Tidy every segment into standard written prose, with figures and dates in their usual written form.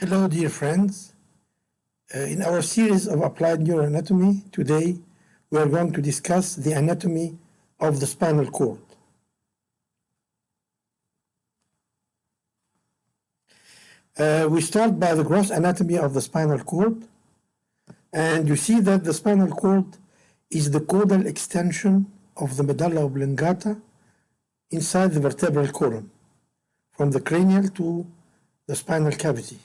Hello, dear friends. In our series of applied neuroanatomy, today we are going to discuss the anatomy of the spinal cord. We start by the gross anatomy of the spinal cord, and you see that the spinal cord is the caudal extension of the medulla oblongata inside the vertebral column, from the cranial to the spinal cavity.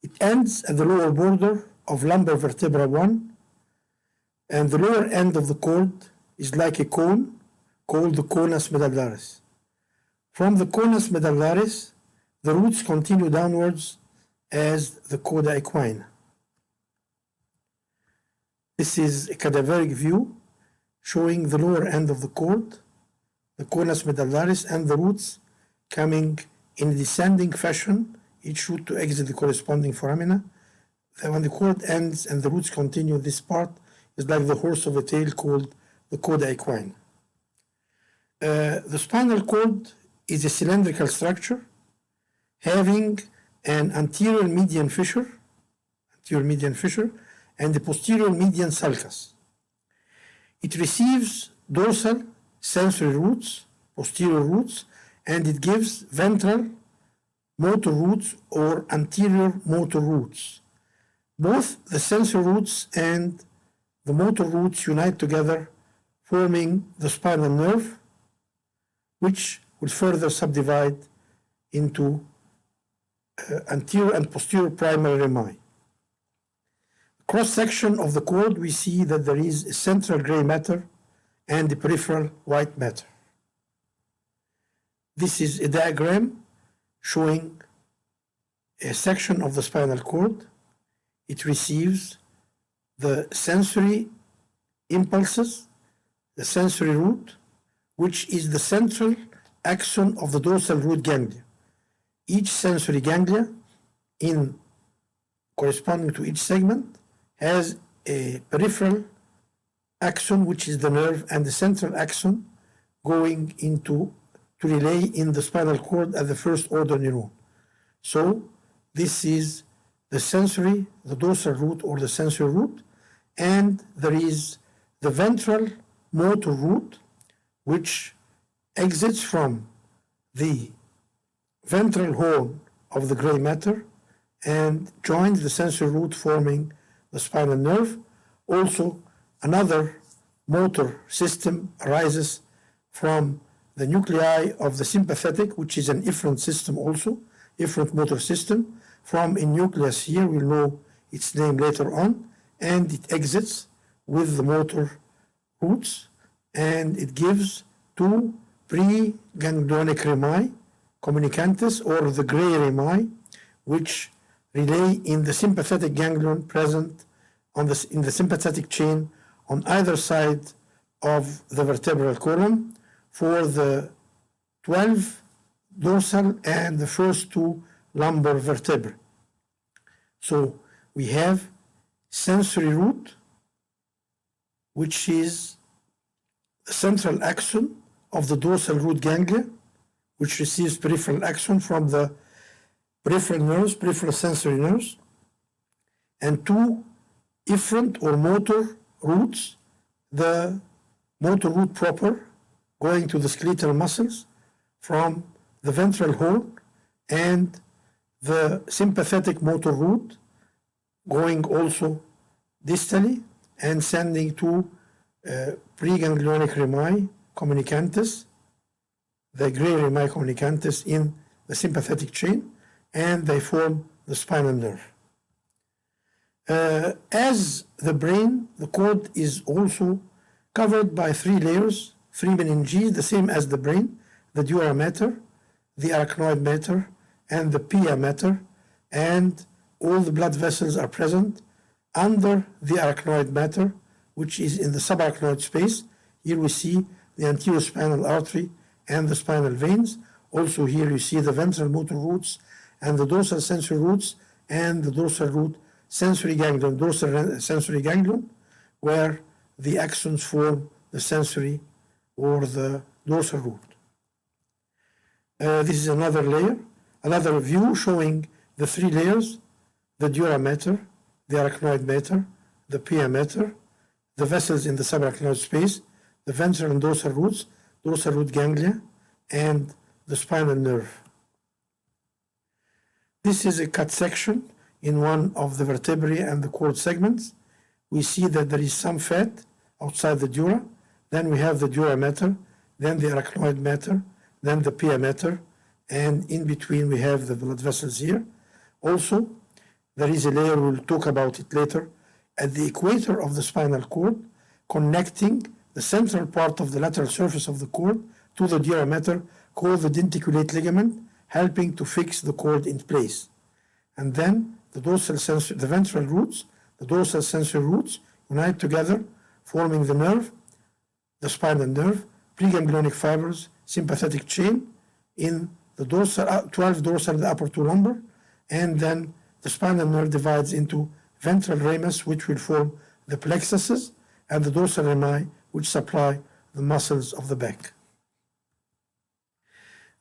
It ends at the lower border of lumbar vertebra 1, and the lower end of the cord is like a cone called the conus medullaris. From the conus medullaris, the roots continue downwards as the coda equina. This is a cadaveric view showing the lower end of the cord, the conus medullaris, and the roots coming in a descending fashion, each root to exit the corresponding foramina. Then when the cord ends and the roots continue, this part is like the horse of a tail called the coda equina. The spinal cord is a cylindrical structure having an anterior median fissure and a posterior median sulcus. It receives dorsal sensory roots, posterior roots, and it gives ventral motor roots or anterior motor roots. Both the sensory roots and the motor roots unite together, forming the spinal nerve, which will further subdivide into anterior and posterior primary rami. Cross-section of the cord, we see that there is a central gray matter and a peripheral white matter. This is a diagram showing a section of the spinal cord. It receives the sensory impulses, the sensory root, which is the central axon of the dorsal root ganglia. Each sensory ganglia, corresponding to each segment, has a peripheral axon, which is the nerve, and the central axon going to relay in the spinal cord at the first order neuron. So this is the dorsal root or the sensory root, and there is the ventral motor root, which exits from the ventral horn of the gray matter and joins the sensory root, forming the spinal nerve. Also, another motor system arises from the nuclei of the sympathetic, which is an efferent system also, efferent motor system, from a nucleus here, we'll know its name later on, and it exits with the motor roots, and it gives two preganglionic rami, communicantes, or the gray rami, which relay in the sympathetic ganglion present in the sympathetic chain on either side of the vertebral column for the 12 dorsal and the first two lumbar vertebrae. So we have sensory root, which is the central axon of the dorsal root ganglia, which receives peripheral axon from the peripheral nerves, peripheral sensory nerves, and two efferent or motor roots, the motor root proper going to the skeletal muscles from the ventral horn, and the sympathetic motor root going also distally and sending to preganglionic rami communicantes, the gray rami communicantes in the sympathetic chain, and they form the spinal nerve. As the brain, the cord is also covered by three layers, three meninges, the same as the brain: the dura mater, the arachnoid mater, and the pia mater, and all the blood vessels are present under the arachnoid mater, which is in the subarachnoid space. Here we see the anterior spinal artery and the spinal veins. Also here you see the ventral motor roots and the dorsal sensory roots and the dorsal root sensory ganglion, dorsal sensory ganglion, where the axons form the sensory or the dorsal root. This is another layer, another view showing the three layers: the dura mater, the arachnoid mater, the pia mater, the vessels in the subarachnoid space, the ventral and dorsal root ganglia, and the spinal nerve. This is a cut section in one of the vertebrae and the cord segments. We see that there is some fat outside the dura. Then we have the dura mater, then the arachnoid mater, then the pia mater, and in between we have the blood vessels here. Also, there is a layer, we'll talk about it later, at the equator of the spinal cord, connecting the central part of the lateral surface of the cord to the dura mater, called the denticulate ligament, helping to fix the cord in place. And then the ventral roots, the dorsal sensory roots unite together, forming the nerve, the spinal nerve, preganglionic fibers, sympathetic chain in the dorsal, 12 dorsal and the upper two lumbar, and then the spinal nerve divides into ventral ramus, which will form the plexuses, and the dorsal rami, which supply the muscles of the back.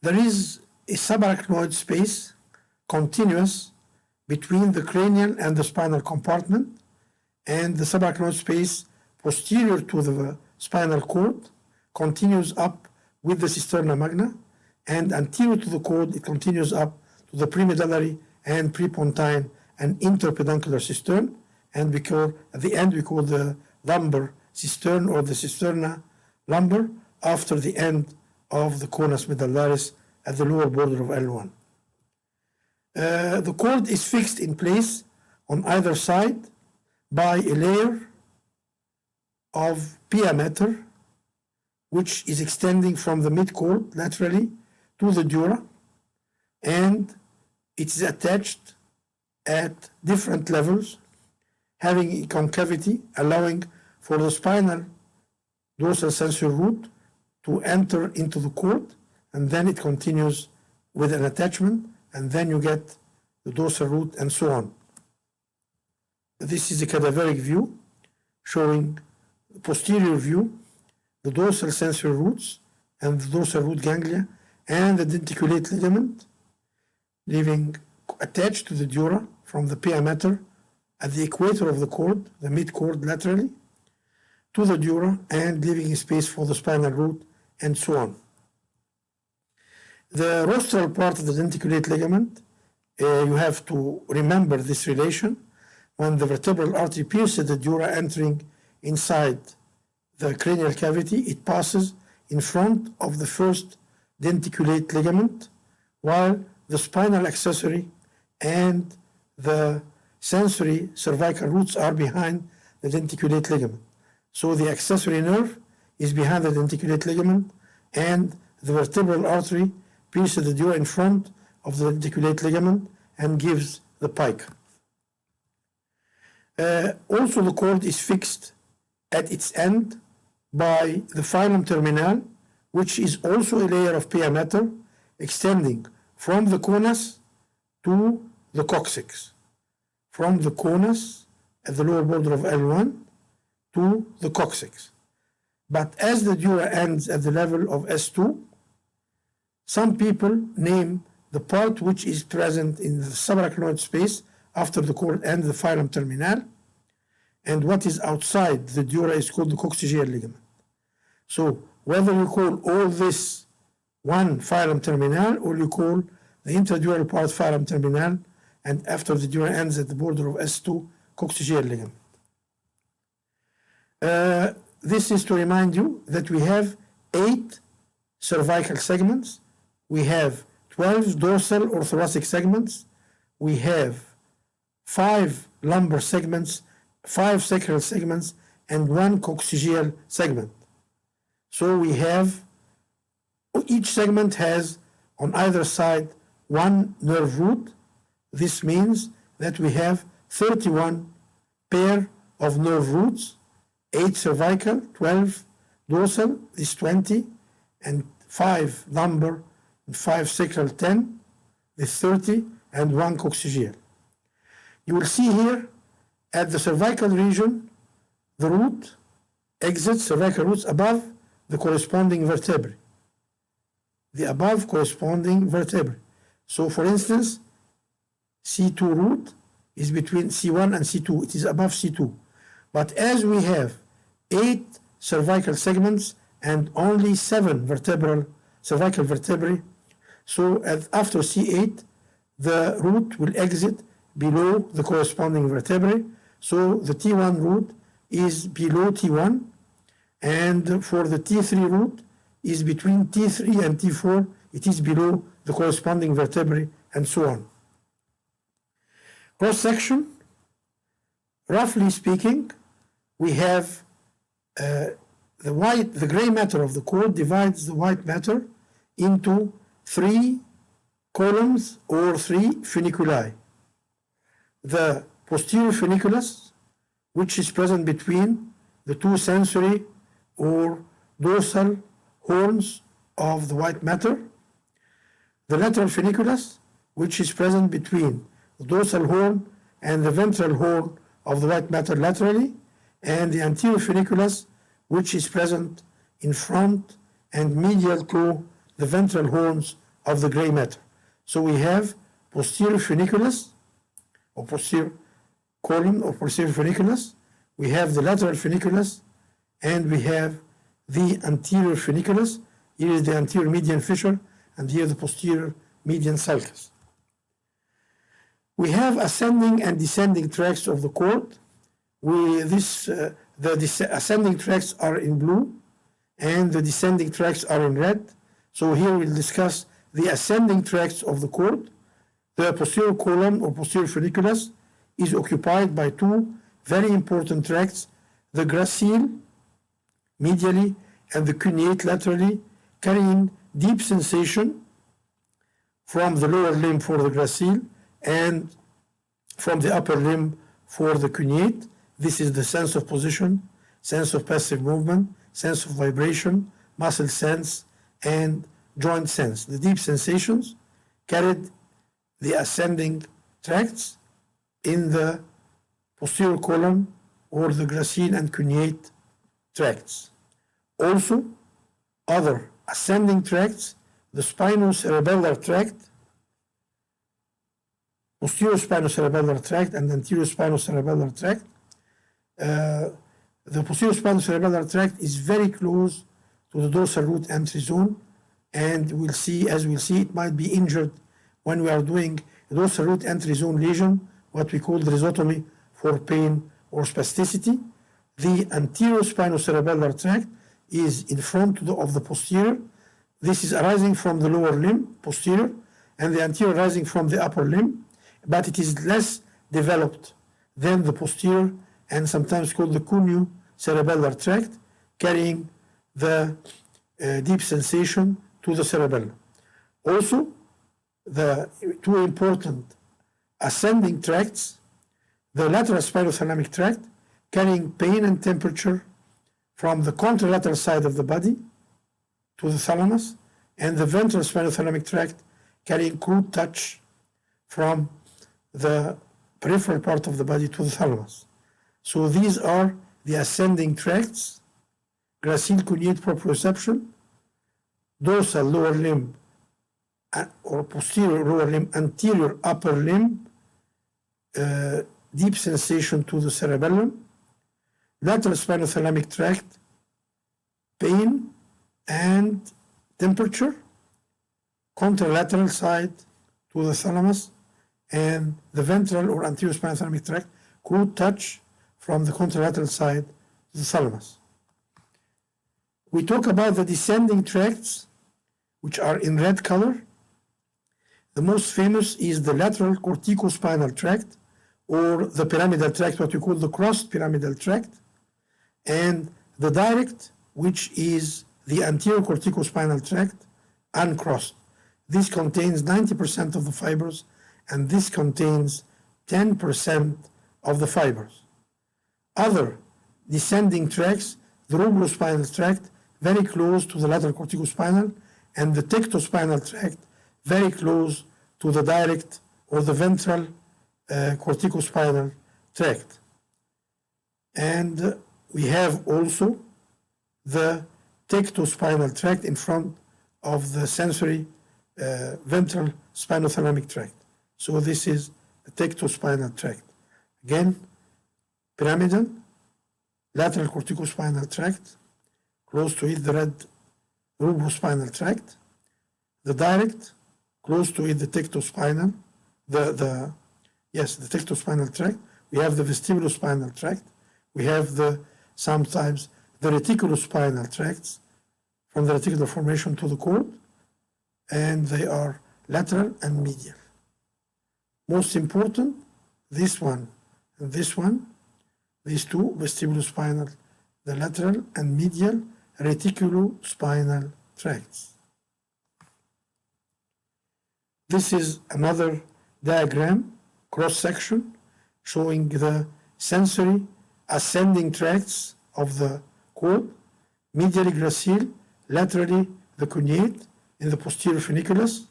There is a subarachnoid space continuous between the cranial and the spinal compartment, and the subarachnoid space posterior to the spinal cord continues up with the cisterna magna, and anterior to the cord it continues up to the premedullary and prepontine and interpeduncular cistern, and at the end we call the lumbar cistern or the cisterna lumbar after the end of the conus medullaris at the lower border of L1. The cord is fixed in place on either side by a layer of pia mater, which is extending from the midcord laterally to the dura, and it is attached at different levels, having a concavity, allowing for the spinal dorsal sensory root to enter into the cord, and then it continues with an attachment, and then you get the dorsal root and so on. This is a cadaveric view showing the posterior view, the dorsal sensory roots and the dorsal root ganglia and the denticulate ligament, leaving attached to the dura from the pia mater at the equator of the cord, the midcord laterally, to the dura, and leaving a space for the spinal root and so on. The rostral part of the denticulate ligament, you have to remember this relation. When the vertebral artery pierces the dura entering inside the cranial cavity, it passes in front of the first denticulate ligament, while the spinal accessory and the sensory cervical roots are behind the denticulate ligament. So the accessory nerve is behind the denticulate ligament, and the vertebral artery pierces the dura in front of the denticulate ligament and gives the pike. Also, the cord is fixed at its end by the filum terminal, which is also a layer of pia mater extending from the conus to the coccyx, from the conus at the lower border of L1 to the coccyx. But as the dura ends at the level of S2, some people name the part which is present in the subarachnoid space after the cord ends the filum terminal, and what is outside the dura is called the coccygeal ligament. So whether you call all this one filum terminal or you call the intradural part filum terminal, and after the dura ends at the border of S2, coccygeal ligament. This is to remind you that we have 8 cervical segments, we have 12 dorsal or thoracic segments, we have 5 lumbar segments, 5 sacral segments, and 1 coccygeal segment. So we have, each segment has on either side 1 nerve root. This means that we have 31 pair of nerve roots, 8 cervical, 12 dorsal, this 20, and 5 lumbar, and 5 sacral, 10, this 30, and 1 coccygeal. You will see here at the cervical region, the root exits, cervical roots above the corresponding vertebrae. The above corresponding vertebrae. So for instance, C2 root is between C1 and C2. It is above C2. But as we have 8 cervical segments and only 7 cervical vertebrae, so after C8, the root will exit below the corresponding vertebrae. So the T1 root is below T1, and for the T3 root is between T3 and T4. It is below the corresponding vertebrae, and so on. Cross section, roughly speaking, we have the gray matter of the cord divides the white matter into 3 columns or 3 funiculi. The posterior funiculus, which is present between the 2 sensory or dorsal horns of the white matter. The lateral funiculus, which is present between the dorsal horn and the ventral horn of the white matter laterally, and the anterior funiculus, which is present in front and medial to the ventral horns of the gray matter. So we have posterior funiculus, or posterior column or posterior funiculus, we have the lateral funiculus, and we have the anterior funiculus. Here is the anterior median fissure, and here the posterior median sulcus. We have ascending and descending tracts of the cord. The ascending tracts are in blue, and the descending tracts are in red. So here we'll discuss the ascending tracts of the cord. The posterior column or posterior funiculus is occupied by 2 very important tracts, the gracile medially and the cuneate laterally, carrying deep sensation from the lower limb for the gracile and from the upper limb for the cuneate. This is the sense of position, sense of passive movement, sense of vibration, muscle sense, and joint sense. The deep sensations carried the ascending tracts in the posterior column or the gracile and cuneate tracts. Also, other ascending tracts, the spinocerebellar tract, posterior spinocerebellar tract and anterior spinocerebellar tract. The posterior spinocerebellar tract is very close to the dorsal root entry zone, and we'll see, it might be injured when we are doing a dorsal root entry zone lesion, what we call rhizotomy for pain or spasticity. The anterior spinocerebellar tract is in front of the posterior. This is arising from the lower limb, posterior, and the anterior arising from the upper limb, but it is less developed than the posterior and sometimes called the cuneo-cerebellar tract, carrying the deep sensation to the cerebellum. Also, the 2 important ascending tracts, the lateral spinothalamic tract, carrying pain and temperature from the contralateral side of the body to the thalamus, and the ventral spinothalamic tract carrying crude touch from the peripheral part of the body to the thalamus. So these are the ascending tracts: gracile cuneate proprioception, dorsal lower limb or posterior lower limb, anterior upper limb, deep sensation to the cerebellum, lateral spinothalamic tract, pain and temperature, contralateral side to the thalamus, and the ventral or anterior spinothalamic tract, crude touch from the contralateral side to the thalamus. We talk about the descending tracts, which are in red color. The most famous is the lateral corticospinal tract, or the pyramidal tract, what we call the crossed pyramidal tract, and the direct, which is the anterior corticospinal tract, uncrossed. This contains 90% of the fibers, and this contains 10% of the fibers. Other descending tracts, the rubrospinal tract, very close to the lateral corticospinal, and the tectospinal tract, very close to the direct or the ventral corticospinal tract. And we have also the tectospinal tract in front of the sensory ventral spinothalamic tract. So this is the tectospinal tract. Again, pyramidal, lateral corticospinal tract, close to it the red rubrospinal tract, the direct, close to it the tectospinal, the tectospinal tract. We have the vestibulospinal tract. We have sometimes the reticulospinal tracts from the reticular formation to the cord, and they are lateral and medial. Most important, this one and this one, these two, vestibulospinal, the lateral and medial reticulospinal tracts. This is another diagram, cross-section, showing the sensory ascending tracts of the cord, medially gracile, laterally the cuneate in the posterior funiculus,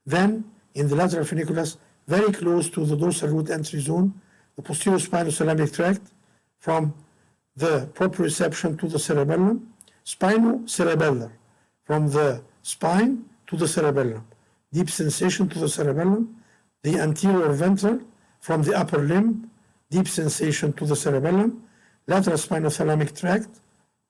then in the lateral funiculus, very close to the dorsal root entry zone, the posterior spinothalamic tract from the proprioception to the cerebellum, spinocerebellar, from the spine to the cerebellum, deep sensation to the cerebellum, the anterior ventral from the upper limb, deep sensation to the cerebellum, lateral spinothalamic tract,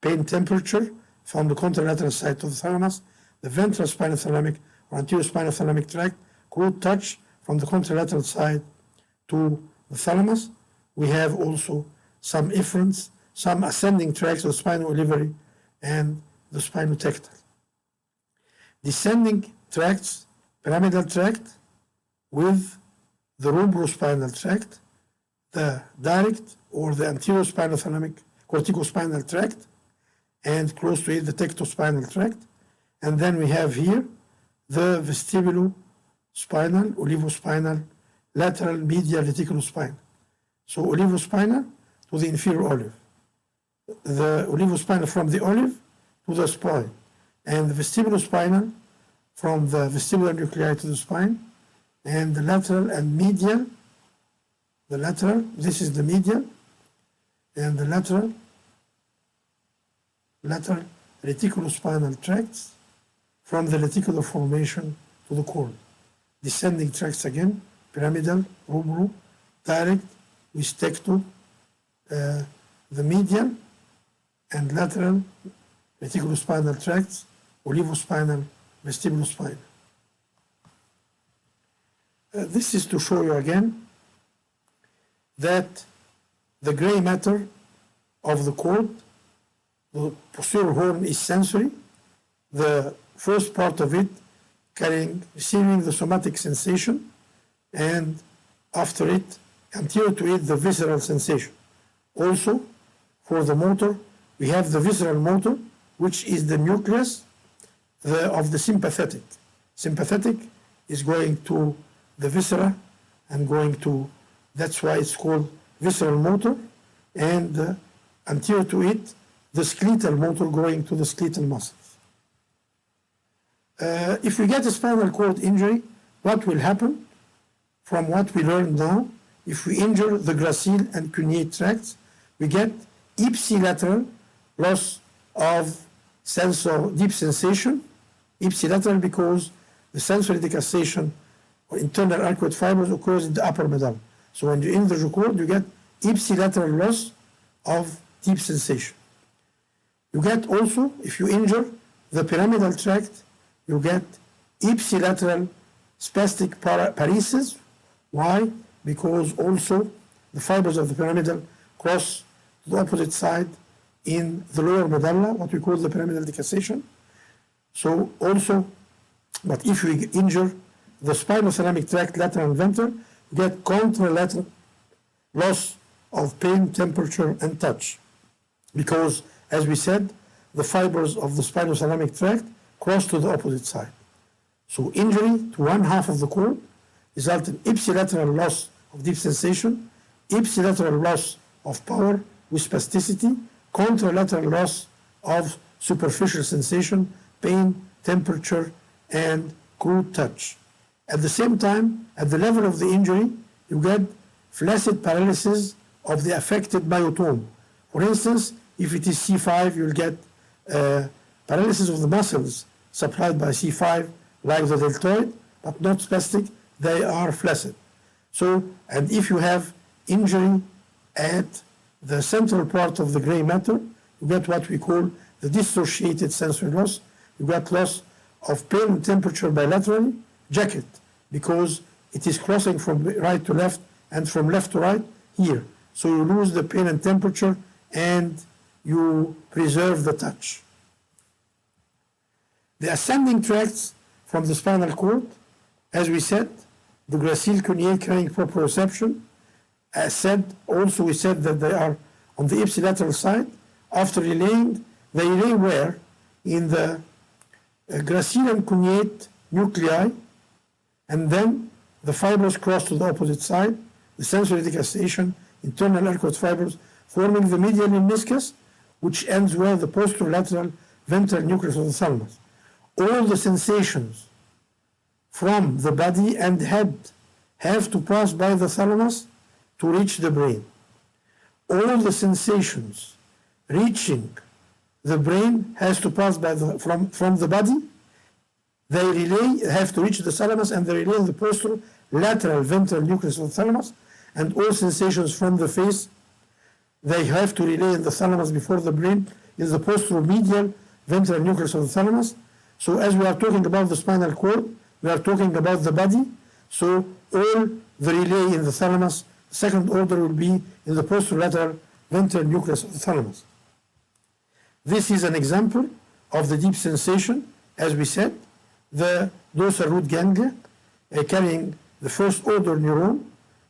pain temperature from the contralateral side to the thalamus, the ventral spinothalamic or anterior spinothalamic tract, crude touch from the contralateral side to the thalamus. We have also some efferents, some ascending tracts of the spino-olivary and the spinotectal. Descending tracts, pyramidal tract with the rubrospinal tract, the direct or the anterior spinothalamic corticospinal tract, and close to it the tectospinal tract. And then we have here the vestibulospinal, olivospinal, lateral medial reticulospinal. So olivospinal to the inferior olive, the olivospinal from the olive to the spine, and the vestibulospinal from the vestibular nuclei to the spine, and the lateral and medial, the lateral, this is the medial, and the lateral reticulospinal tracts from the reticular formation to the cord. Descending tracts again, pyramidal, rubro, direct, with tecto, the medial and lateral reticulospinal tracts, olivospinal, vestibulospinal. This is to show you again that the gray matter of the cord, the posterior horn, is sensory. The first part of it receiving the somatic sensation, and after it, anterior to it, the visceral sensation. Also, for the motor, we have the visceral motor, which is the nucleus of the sympathetic. Sympathetic is going to the viscera and going to, that's why it's called visceral motor, and anterior to it, the skeletal motor going to the skeletal muscles. If we get a spinal cord injury, what will happen? From what we learned now, if we injure the gracile and cuneate tracts, we get ipsilateral loss of sense of deep sensation, ipsilateral because the sensory decussation or internal arcuate fibers occurs in the upper medulla. So when you injure the cord, you get ipsilateral loss of deep sensation. You get also, if you injure the pyramidal tract, you get ipsilateral spastic paresis. Why? Because also the fibers of the pyramidal cross to the opposite side in the lower medulla, what we call the pyramidal decussation. So also, but if we injure the spinothalamic tract, lateral and ventral, you get contralateral loss of pain, temperature, and touch. Because, as we said, the fibers of the spinothalamic tract cross to the opposite side. So injury to one half of the cord results in ipsilateral loss of deep sensation, ipsilateral loss of power with spasticity, contralateral loss of superficial sensation, pain, temperature, and crude touch. At the same time, at the level of the injury, you get flaccid paralysis of the affected myotome. For instance, if it is C5, you'll get paralysis of the muscles supplied by C5, like the deltoid, but not spastic, they are flaccid. So, and if you have injury at the central part of the gray matter, you get what we call the dissociated sensory loss. You get loss of pain and temperature bilaterally, jacket, because it is crossing from right to left and from left to right here. So you lose the pain and temperature and you preserve the touch. The ascending tracts from the spinal cord, as we said, the gracile cuneate carrying proprioception. As said, also we said that they are on the ipsilateral side. After relaying, they relay where? In the gracile and cuneate nuclei, and then the fibers cross to the opposite side, the sensory decussation, internal arcuate fibers, forming the medial meniscus, which ends where the posterolateral ventral nucleus of the thalamus. All the sensations from the body and head have to pass by the thalamus to reach the brain. All the sensations reaching the brain has to pass by from the body. They have to reach the thalamus, and they relay in the posterolateral ventral nucleus of the thalamus. And all sensations from the face, they have to relay in the thalamus before the brain in the posteromedial ventral nucleus of the thalamus. So as we are talking about the spinal cord, we are talking about the body. So all the relay in the thalamus, second order will be in the posterolateral ventral nucleus of the thalamus. This is an example of the deep sensation, as we said, the dorsal root ganglia carrying the first order neuron,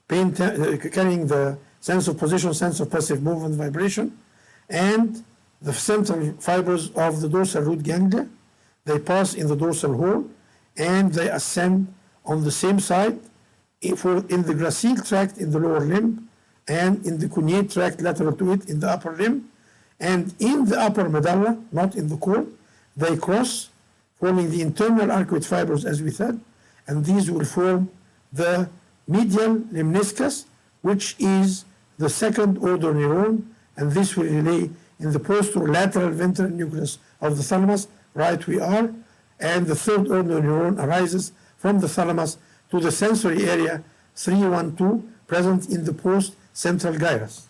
carrying the sense of position, sense of passive movement, vibration, and the central fibers of the dorsal root ganglia. They pass in the dorsal horn and they ascend on the same side in the gracile tract in the lower limb and in the cuneate tract lateral to it in the upper limb, and in the upper medulla, not in the cord, they cross, forming the internal arcuate fibers, as we said, and these will form the medial lemniscus, which is the second order neuron, and this will relay in the posterolateral ventral nucleus of the thalamus. Right we are, and the third order neuron arises from the thalamus to the sensory area 312 present in the post-central gyrus.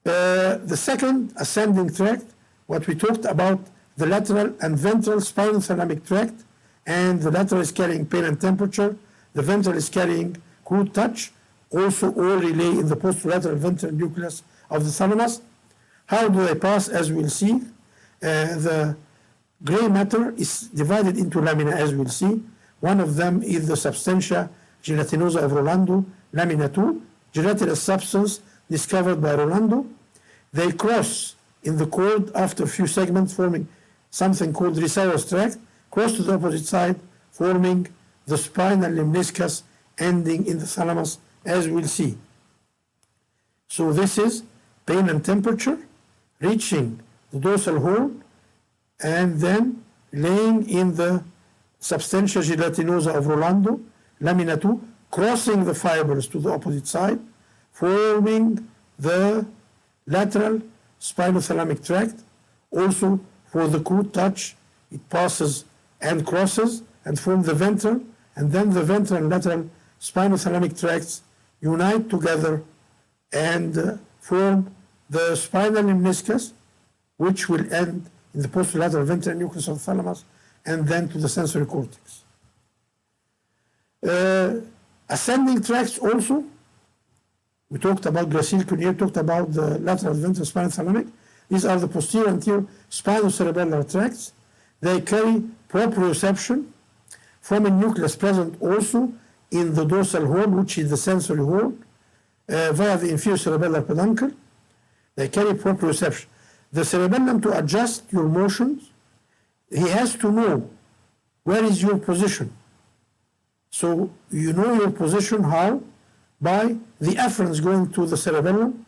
The second ascending tract, what we talked about, the lateral and ventral spinothalamic tract, and the lateral is carrying pain and temperature, the ventral is carrying crude touch, also all relay in the posterolateral ventral nucleus of the thalamus. How do they pass? As we'll see, the gray matter is divided into lamina, as we'll see. One of them is the substantia gelatinosa of Rolando, lamina 2, gelatinous substance discovered by Rolando. They cross in the cord after a few segments, forming something called Risauer's tract, cross to the opposite side, forming the spinal lemniscus ending in the thalamus, as we'll see. So this is pain and temperature, reaching the dorsal horn, and then laying in the substantia gelatinosa of Rolando, lamina 2, crossing the fibers to the opposite side, forming the lateral spinothalamic tract. Also, for the crude touch, it passes and crosses and forms the ventral, and then the ventral and lateral spinothalamic tracts unite together and form the spinal lemniscus, which will end in the posterolateral ventral nucleus of the thalamus and then to the sensory cortex. Ascending tracts also, we talked about gracile cuneate, talked about the lateral ventral spinothalamic. These are the posterior and anterior spinocerebellar tracts. They carry proprioception from a nucleus present also in the dorsal horn, which is the sensory horn, via the inferior cerebellar peduncle. They carry proprioception. The cerebellum, to adjust your motions, he has to know where is your position. So you know your position how? By the afferents going to the cerebellum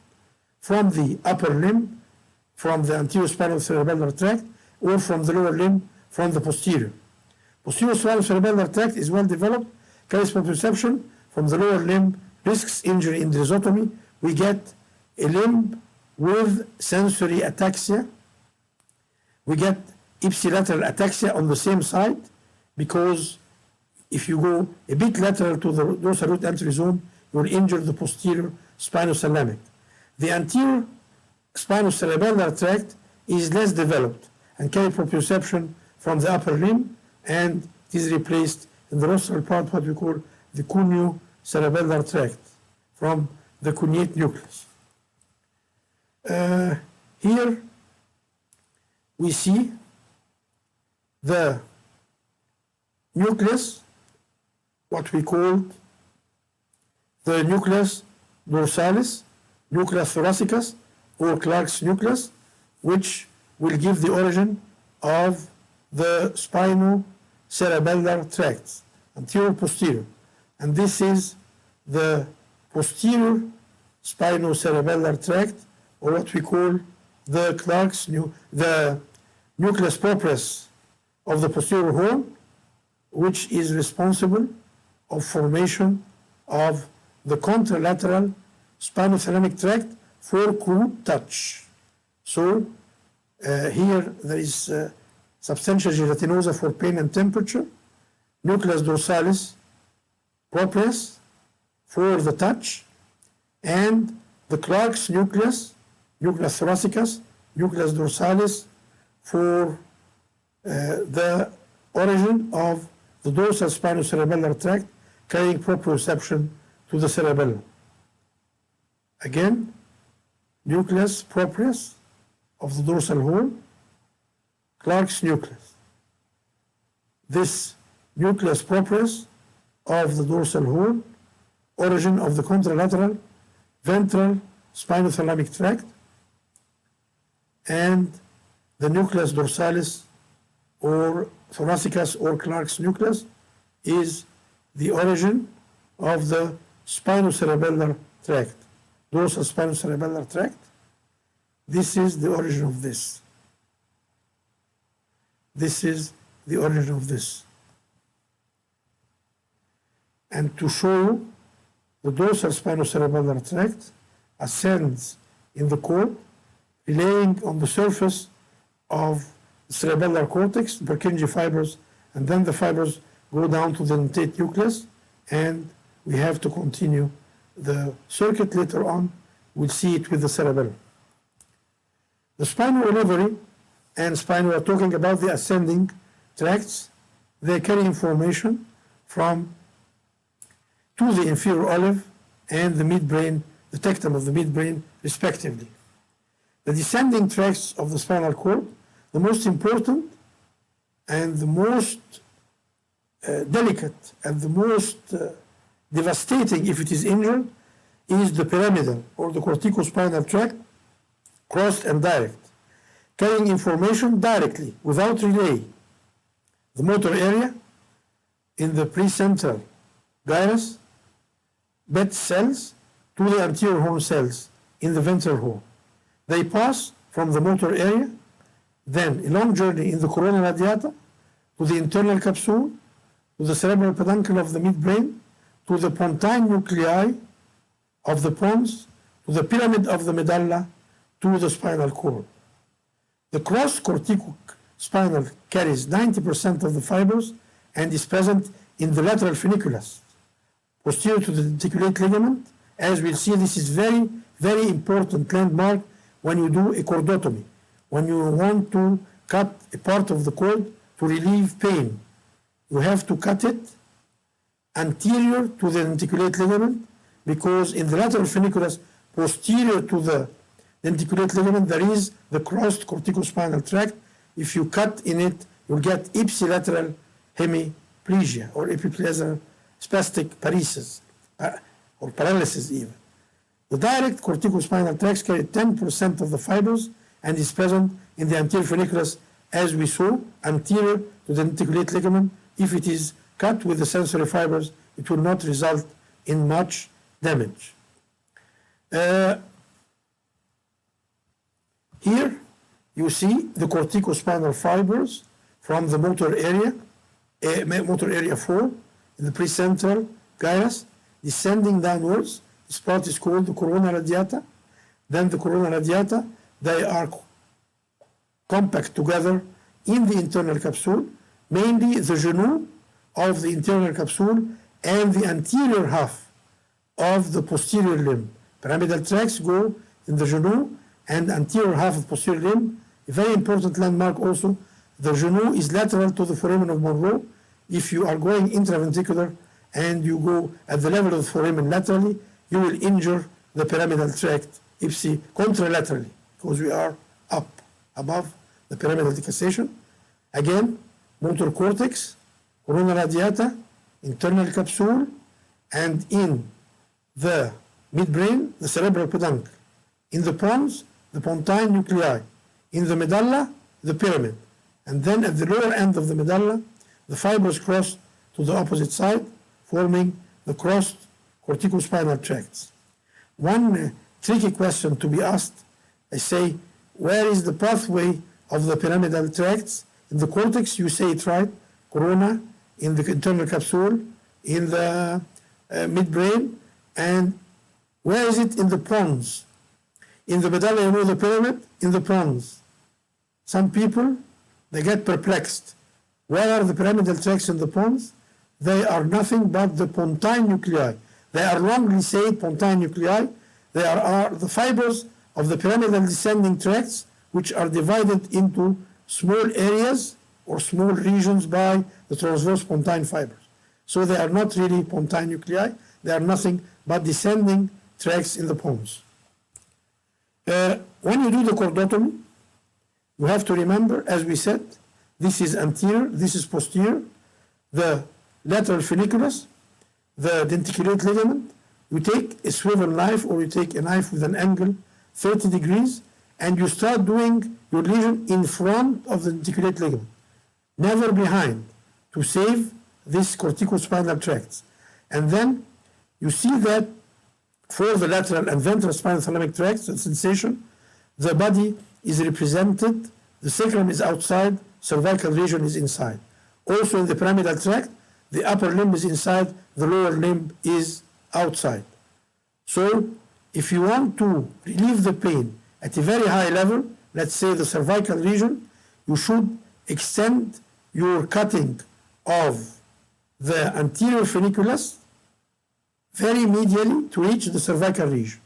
from the upper limb, from the anterior spinal cerebellar tract, or from the lower limb, from the posterior. Posterior spinal cerebellar tract is well developed, carries proprioception from the lower limb, risks injury in drysotomy. We get a limb with sensory ataxia. We get ipsilateral ataxia on the same side because if you go a bit lateral to the dorsal root anterior zone, you will injure the posterior spinothalamic. The anterior spinocerebellar tract is less developed and carry proprioception from the upper limb, and it is replaced in the rostral part what we call the cuneo-cerebellar tract from the cuneate nucleus. Here we see the nucleus, what we call the nucleus dorsalis, nucleus thoracicus, or Clark's nucleus, which will give the origin of the spinocerebellar tracts, anterior, posterior. And this is the posterior spinocerebellar tract, or what we call the the nucleus proprius of the posterior horn, which is responsible of formation of the contralateral spinothalamic tract for crude touch. So here there is substantia gelatinosa for pain and temperature, nucleus dorsalis proprius for the touch, and the Clark's nucleus, nucleus thoracicus, nucleus dorsalis for the origin of the dorsal spinocerebellar tract carrying proprioception to the cerebellum. Again, nucleus proprius of the dorsal horn, Clark's nucleus. This nucleus proprius of the dorsal horn, origin of the contralateral ventral spinothalamic tract, and the nucleus dorsalis or thoracicus or Clark's nucleus is the origin of the spinocerebellar tract, dorsal spinocerebellar tract. This is the origin of this. This is the origin of this. And to show the dorsal spinocerebellar tract ascends in the cord, laying on the surface of the cerebellar cortex, the Purkinje fibers, and then the fibers go down to the dentate nucleus, and we have to continue the circuit later on. We'll see it with the cerebellum. The spinal olivary and spinal, we are talking about the ascending tracts. They carry information from to the inferior olive and the midbrain, the tectum of the midbrain, respectively. The descending tracts of the spinal cord, the most important and the most delicate and the most devastating if it is injured, is the pyramidal or the corticospinal tract, crossed and direct, carrying information directly without relay. The motor area in the precentral gyrus, bed cells to the anterior horn cells in the ventral horn. They pass from the motor area, then a long journey in the corona radiata to the internal capsule, to the cerebral peduncle of the midbrain, to the pontine nuclei of the pons, to the pyramid of the medulla, to the spinal cord. The cross corticospinal carries 90% of the fibers and is present in the lateral funiculus, posterior to the denticulate ligament. As we'll see, this is very, very important landmark when you do a cordotomy, when you want to cut a part of the cord to relieve pain. You have to cut it anterior to the denticulate ligament, because in the lateral funiculus, posterior to the denticulate ligament, there is the crossed corticospinal tract. If you cut in it, you'll get ipsilateral hemiplegia or epiplegal spastic paresis or paralysis even. The direct corticospinal tracts carry 10% of the fibers and is present in the anterior funiculus, as we saw, anterior to the denticulate ligament. If it is cut with the sensory fibers, it will not result in much damage. Here you see the corticospinal fibers from the motor area 4 in the precentral gyrus, descending downwards. This part is called the corona radiata. Then the corona radiata, they are compact together in the internal capsule, mainly the genou, of the internal capsule and the anterior half of the posterior limb. Pyramidal tracts go in the genou and anterior half of posterior limb. A very important landmark also, the genou is lateral to the foramen of Monroe. If you are going intraventricular and you go at the level of the foramen laterally, you will injure the pyramidal tract contralaterally, because we are up above the pyramidal decussation. Again, motor cortex, corona radiata, internal capsule, and in the midbrain, the cerebral peduncle. In the pons, the pontine nuclei. In the medulla, the pyramid. And then at the lower end of the medulla, the fibers cross to the opposite side, forming the crossed corticospinal tracts. One tricky question to be asked, I say, where is the pathway of the pyramidal tracts? In the cortex, you say it right, corona, in the internal capsule, in the midbrain, and where is it in the pons? In the medulla, you know the pyramid, in the pons. Some people, they get perplexed. Where are the pyramidal tracts in the pons? They are nothing but the pontine nuclei. They are wrongly said pontine nuclei. They are the fibers of the pyramidal descending tracts, which are divided into small areas or small regions by the transverse pontine fibers. So they are not really pontine nuclei. They are nothing but descending tracts in the pons. When you do the chordotomy, you have to remember, as we said, this is anterior, this is posterior, the lateral funiculus, the denticulate ligament. You take a swivel knife or you take a knife with an angle 30 degrees and you start doing your lesion in front of the denticulate ligament, never behind, to save this corticospinal tracts. And then you see that for the lateral and ventral spinal thalamic tracts, the sensation, the body is represented, the sacrum is outside, cervical region is inside. Also in the pyramidal tract, the upper limb is inside, the lower limb is outside. So if you want to relieve the pain at a very high level, let's say the cervical region, you should extend your cutting of the anterior funiculus very medially to reach the cervical region.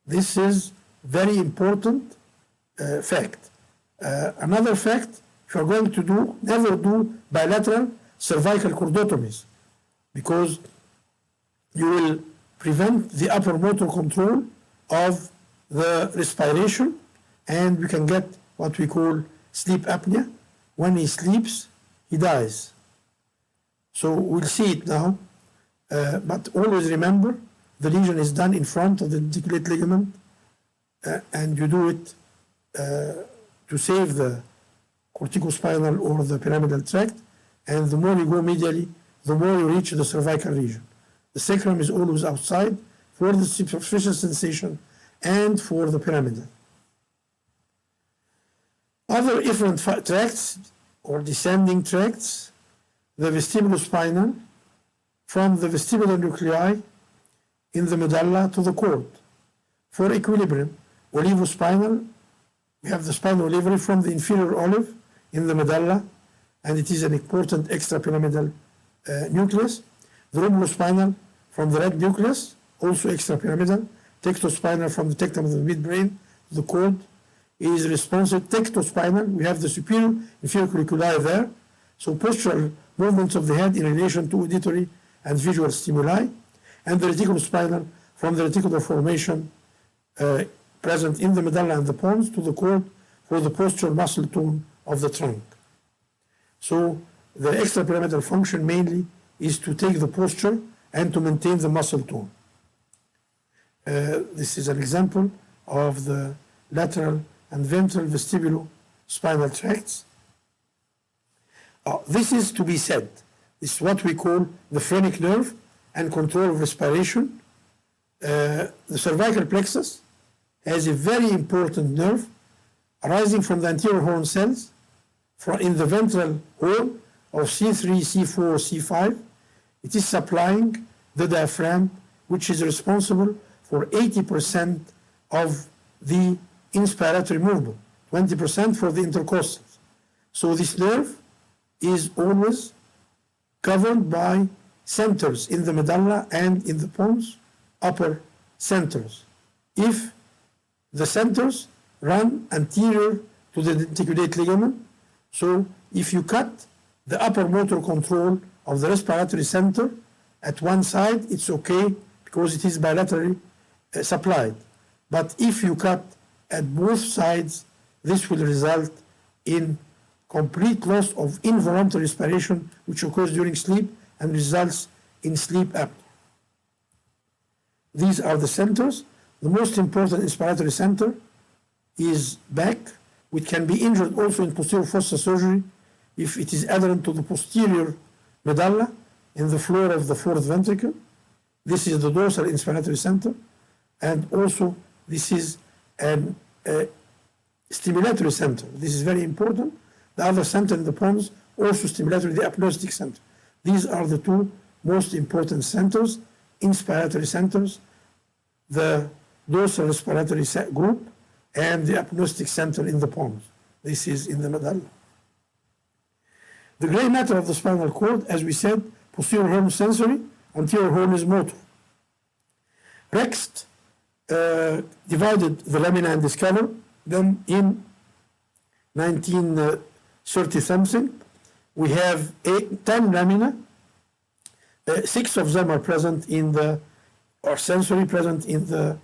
This is very important fact. Another fact, if you are going to do, never do bilateral cervical chordotomies, because you will prevent the upper motor control of the respiration, and you can get what we call sleep apnea. When he sleeps, he dies. So we'll see it now, but always remember, the lesion is done in front of the denticulate ligament, and you do it to save the corticospinal or the pyramidal tract, and the more you go medially, the more you reach the cervical region. The sacrum is always outside for the superficial sensation and for the pyramidal. Other efferent tracts or descending tracts, the vestibulospinal, from the vestibular nuclei in the medulla to the cord. For equilibrium, olivospinal, we have the spinal olivary from the inferior olive in the medulla, and it is an important extrapyramidal nucleus. The rhombospinal from the red nucleus, also extrapyramidal. Tectospinal from the tectum of the midbrain, the cord is responsive. Tectospinal, we have the superior inferior colliculi there. So postural movements of the head in relation to auditory and visual stimuli. And the reticulospinal from the reticular formation present in the medulla and the pons to the cord for the postural muscle tone of the trunk. So the extrapyramidal function mainly is to take the posture and to maintain the muscle tone. This is an example of the lateral and ventral vestibulospinal tracts. This is to be said. This is what we call the phrenic nerve and control of respiration. The cervical plexus has a very important nerve arising from the anterior horn cells in the ventral horn of C3, C4, C5. It is supplying the diaphragm, which is responsible for 80% of the inspiratory movement, 20% for the intercostals. So this nerve is always governed by centers in the medulla and in the pons, upper centers. If the centers run anterior to the denticulate ligament, so if you cut the upper motor control of the respiratory center at one side, it's okay because it is bilaterally supplied. But if you cut at both sides, this will result in complete loss of involuntary respiration, which occurs during sleep and results in sleep apnea. These are the centers. The most important inspiratory center is back, which can be injured also in posterior fossa surgery if it is adherent to the posterior medulla in the floor of the fourth ventricle. This is the dorsal inspiratory center, and also this is a stimulatory center. This is very important. The other center in the pons also stimulatory, the apneustic center. These are the two most important centers, inspiratory centers, the dorsal respiratory group and the apneustic center in the pons. This is in the medulla. The gray matter of the spinal cord, as we said, posterior horn sensory, anterior horn is motor. Rext divided the lamina and discovered them in 1930 something. We have 10 lamina. 6 of them are present in the, or sensory present in the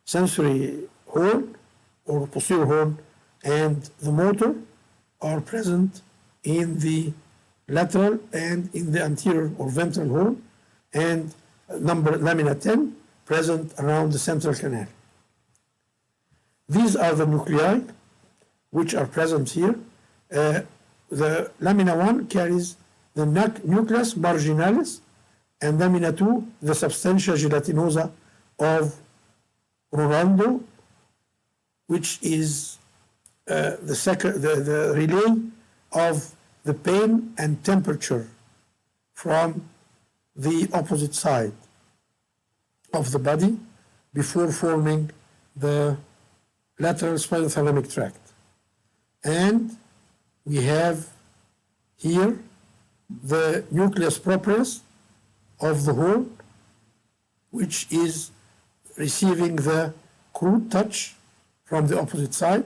sensory horn or posterior horn, and the motor are present in the lateral and in the anterior or ventral horn, and lamina 10 present around the central canal. These are the nuclei which are present here. The lamina 1 carries the nucleus marginalis, and lamina 2 the substantia gelatinosa of Ronaldo, which is the relay of the pain and temperature from the opposite side of the body before forming the lateral spinothalamic tract. And we have here the nucleus proprius of the horn, which is receiving the crude touch from the opposite side.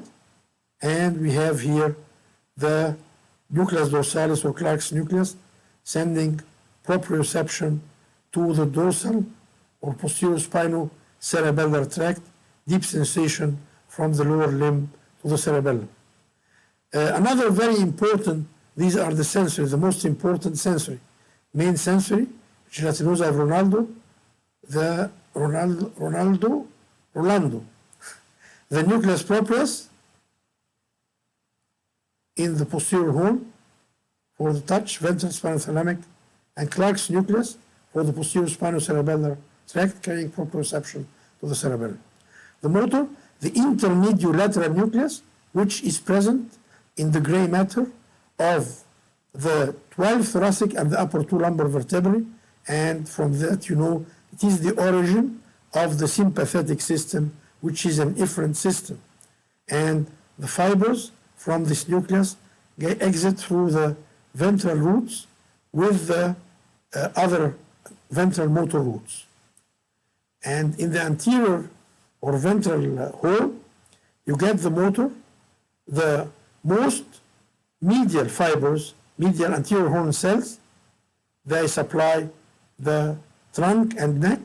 And we have here the nucleus dorsalis or Clark's nucleus sending proprioception to the dorsal or posterior spinocerebellar tract, deep sensation from the lower limb to the cerebellum. Another very important, these are the sensory, the most important sensory. Main sensory, gelatinosa of Ronaldo, the Rolando, the nucleus proprius in the posterior horn for the touch, ventral spinothalamic, and Clark's nucleus for the posterior spinocerebellar tract carrying proprioception to the cerebellum. The motor, the intermediolateral nucleus, which is present in the gray matter of the 12 thoracic and the upper 2 lumbar vertebrae, and from that you know it is the origin of the sympathetic system, which is an efferent system. And the fibers from this nucleus exit through the ventral roots with the other ventral motor roots. And in the anterior or ventral horn, you get the motor, the most medial fibers, medial anterior horn cells, they supply the trunk and neck,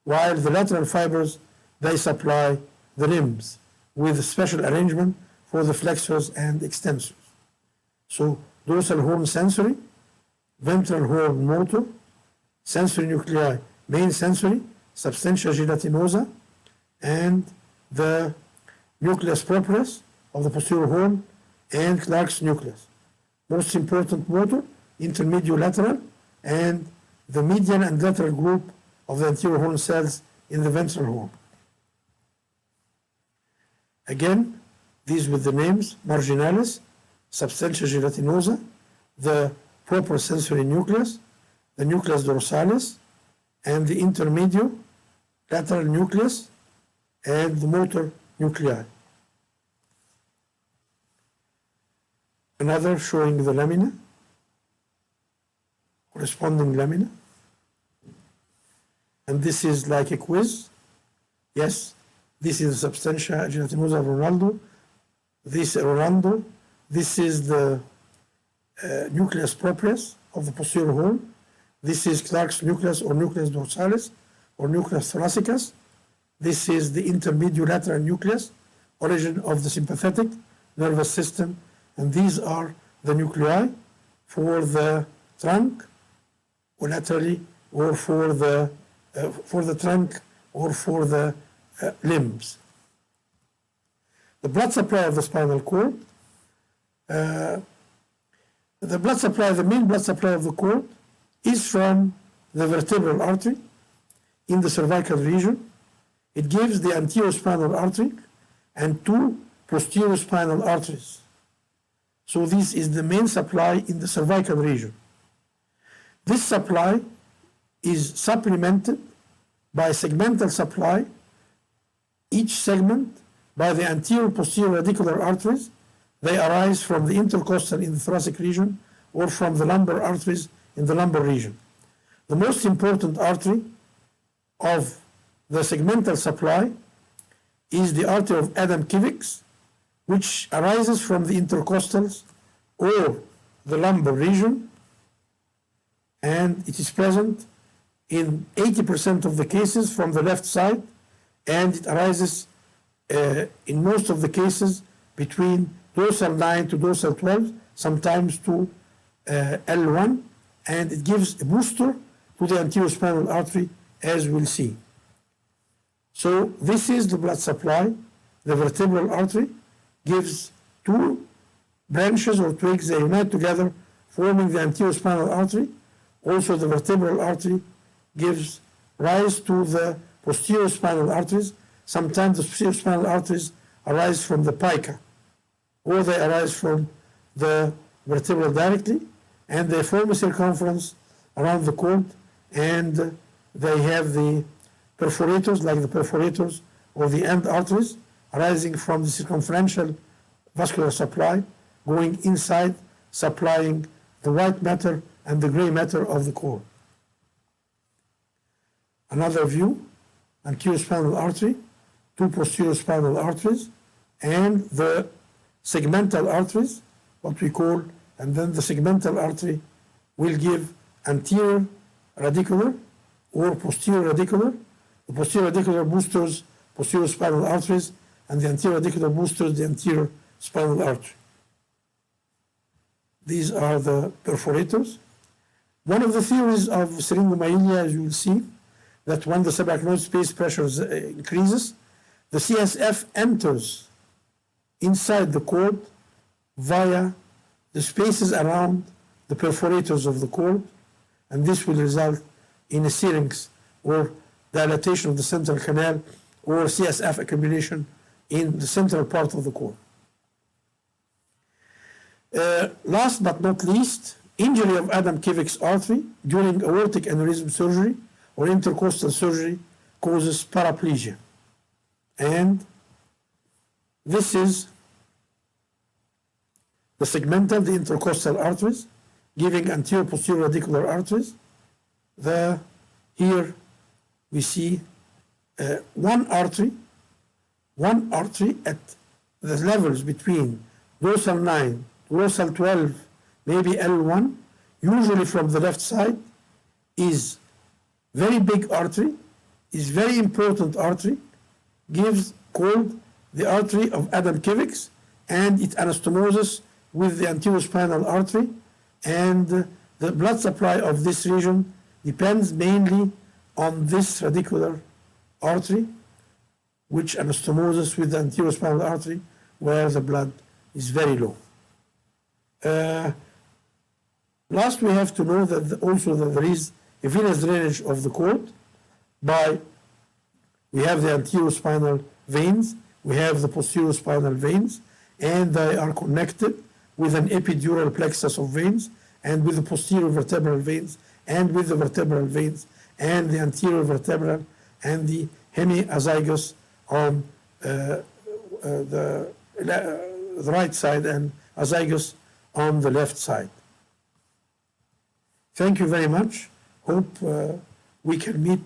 while the lateral fibers, they supply the limbs with a special arrangement for the flexors and extensors. So dorsal horn sensory, ventral horn motor, sensory nuclei, main sensory, substantia gelatinosa, and the nucleus proprius of the posterior horn and Clark's nucleus. Most important motor, intermediolateral, and the median and lateral group of the anterior horn cells in the ventral horn. Again, these with the names marginalis, substantia gelatinosa, the proper sensory nucleus, the nucleus dorsalis, and the intermediate lateral nucleus, and the motor nuclei. Another showing the lamina corresponding lamina. And this is like a quiz. Yes, this is the substantia gelatinosa of Ronaldo. This Ronaldo. This is the nucleus proprius of the posterior horn. This is Clark's nucleus or nucleus dorsalis or nucleus thoracicus. This is the intermediolateral nucleus, origin of the sympathetic nervous system. And these are the nuclei for the trunk, or laterally, or for the trunk, or for the limbs. The blood supply of the spinal cord. The main blood supply of the cord is from the vertebral artery in the cervical region. It gives the anterior spinal artery and two posterior spinal arteries. So this is the main supply in the cervical region. This supply is supplemented by segmental supply, each segment by the anterior posterior radicular arteries. They arise from the intercostal in the thoracic region or from the lumbar arteries in the lumbar region. The most important artery of the segmental supply is the artery of Adam-Kivix, which arises from the intercostals or the lumbar region, and it is present in 80% of the cases from the left side, and it arises in most of the cases between dorsal 9 to dorsal 12, sometimes to L1, and it gives a booster to the anterior spinal artery, as we'll see. So this is the blood supply. The vertebral artery gives two branches or twigs. They unite together, forming the anterior spinal artery. Also, the vertebral artery gives rise to the posterior spinal arteries. Sometimes the posterior spinal arteries arise from the pica, or they arise from the vertebral directly, and they form a circumference around the cord, and they have the perforators, like the perforators or the end arteries, arising from the circumferential vascular supply, going inside, supplying the white matter and the gray matter of the cord. Another view, anterior spinal artery, two posterior spinal arteries, and the segmental arteries, what we call, and then the segmental artery will give anterior radicular or posterior radicular. The posterior radicular boosters posterior spinal arteries, and the anterior radicular boosters the anterior spinal artery. These are the perforators. One of the theories of syringomyelia, as you will see, that when the subarachnoid space pressure increases, the CSF enters inside the cord via the spaces around the perforators of the cord, and this will result in a syrinx or dilatation of the central canal or CSF accumulation in the central part of the cord. Last but not least, injury of Adam-Kivix artery during aortic aneurysm surgery or intercostal surgery causes paraplegia. And this is the segmental, the intercostal arteries, giving anterior posterior radicular arteries. Here we see one artery at the levels between dorsal 9, dorsal 12, maybe L1, usually from the left side, is very big artery, is very important artery, called the artery of Adam-Kivix, and it anastomoses with the anterior spinal artery, and the blood supply of this region depends mainly on this radicular artery, which anastomoses with the anterior spinal artery, where the blood is very low. Last, we have to know that also that there is a venous drainage of the cord we have the anterior spinal veins, we have the posterior spinal veins, and they are connected with an epidural plexus of veins, and with the posterior vertebral veins, and with the vertebral veins, and the anterior vertebral, and the hemiazygous on the right side, and azygous on the left side. Thank you very much. Hope we can meet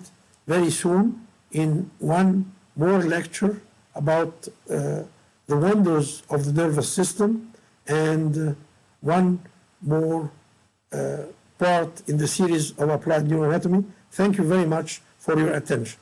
very soon in one more lecture about the wonders of the nervous system and one more part in the series of applied neuroanatomy. Thank you very much for your attention.